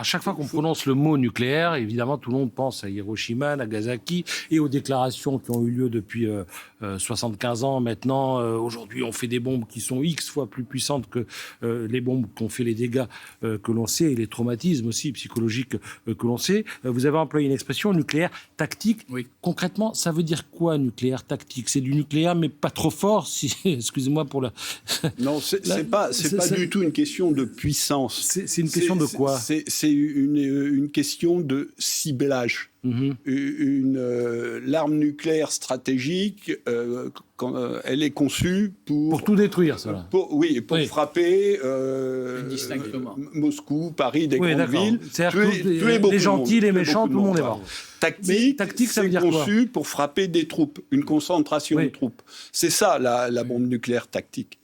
À chaque fois qu'on prononce le mot nucléaire, évidemment, tout le monde pense à Hiroshima, Nagasaki et aux déclarations qui ont eu lieu depuis 75 ans. Maintenant, aujourd'hui, on fait des bombes qui sont X fois plus puissantes que les bombes qui ont fait les dégâts que l'on sait et les traumatismes aussi psychologiques que l'on sait. Vous avez employé une expression nucléaire tactique. Oui. Concrètement, ça veut dire quoi, nucléaire tactique? C'est du nucléaire, mais pas trop fort, si... excusez-moi pour la... Non, c'est pas du tout une question de puissance. C'est une question de quoi? C'est une question de ciblage. L'arme nucléaire stratégique, elle est conçue pour tout détruire, ça. Pour frapper Moscou, Paris, des grandes villes. Tuer les gentils, les méchants, tout le monde est mort. Tactique, ça veut dire quoi? C'est conçu pour frapper des troupes, une concentration de troupes. C'est ça, la bombe nucléaire tactique.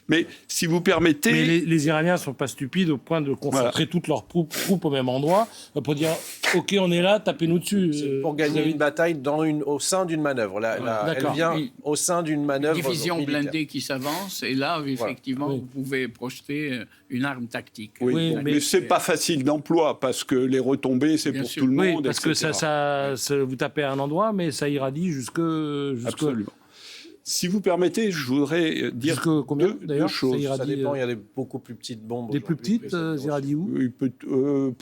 Mais si vous permettez... Mais les Iraniens ne sont pas stupides au point de concentrer toutes leurs troupes au même endroit pour dire « Ok, on est là, tapez-nous dessus ». C'est pour gagner une bataille au sein d'une manœuvre. Elle vient au sein d'une manœuvre division militaire. blindée qui s'avance, et là, effectivement, vous pouvez projeter une arme tactique. Oui, mais ce n'est pas facile d'emploi, parce que les retombées, c'est pour tout le monde, parce etc. que vous tapez à un endroit, mais ça irradie jusque... Absolument. Si vous permettez, je voudrais dire deux choses. Ça dépend, il y a des beaucoup plus petites bombes. Des plus petites, irradient où?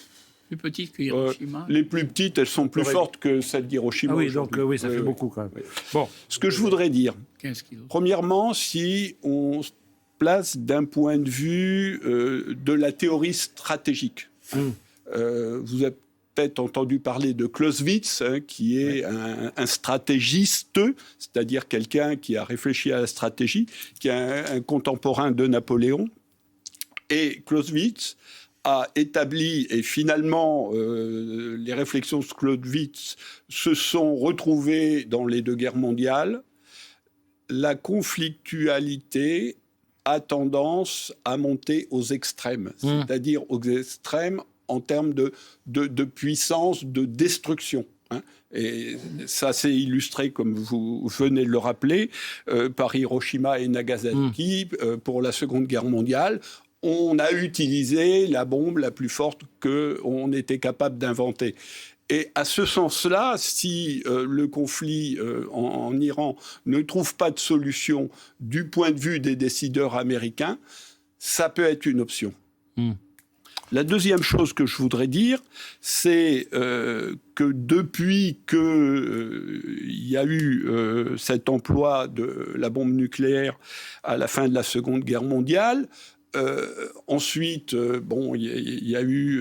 Plus petites que Hiroshima. Les plus petites, elles sont plus fortes que celles d'Hiroshima. Ah oui, donc ça fait beaucoup quand même. Oui. Bon. Ce que je voudrais dire, 15 kilos. Premièrement, si on se place d'un point de vue de la théorie stratégique, vous avez peut-être entendu parler de Clausewitz, qui est un stratégiste, c'est-à-dire quelqu'un qui a réfléchi à la stratégie, qui est un contemporain de Napoléon. Et Clausewitz a établi, et finalement, les réflexions de Clausewitz se sont retrouvées dans les deux guerres mondiales. La conflictualité a tendance à monter aux extrêmes, c'est-à-dire aux extrêmes en termes de puissance, de destruction. Et ça s'est illustré, comme vous venez de le rappeler, par Hiroshima et Nagasaki pour la Seconde Guerre mondiale. On a utilisé la bombe la plus forte qu'on était capable d'inventer. Et à ce sens-là, si le conflit en Iran ne trouve pas de solution du point de vue des décideurs américains, ça peut être une option. La deuxième chose que je voudrais dire, c'est que depuis qu'il y a eu cet emploi de la bombe nucléaire à la fin de la Seconde Guerre mondiale, ensuite, il y a eu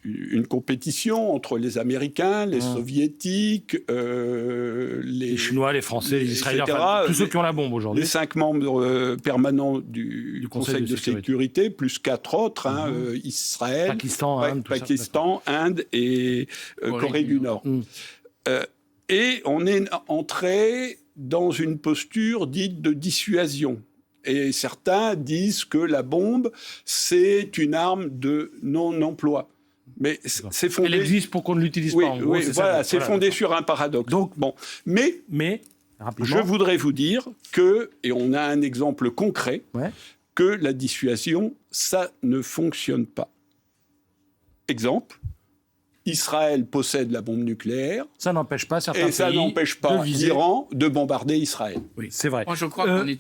une compétition entre les Américains, les Soviétiques, les Chinois, les Français, les Israéliens, tous ceux qui ont la bombe aujourd'hui. Les 5 membres permanents du Conseil de sécurité, plus 4 autres, Israël, Pakistan, Inde et Corée du Nord. Et on est entré dans une posture dite de dissuasion. Et certains disent que la bombe, c'est une arme de non-emploi. Mais c'est fondé... Elle existe pour qu'on ne l'utilise pas. En gros, c'est fondé sur un paradoxe. Donc, mais je voudrais vous dire que, et on a un exemple concret, que la dissuasion, ça ne fonctionne pas. Exemple, Israël possède la bombe nucléaire. Ça n'empêche pas certains pays... Et ça n'empêche pas l'Iran de bombarder Israël. Oui, c'est vrai. Moi, je crois qu'on est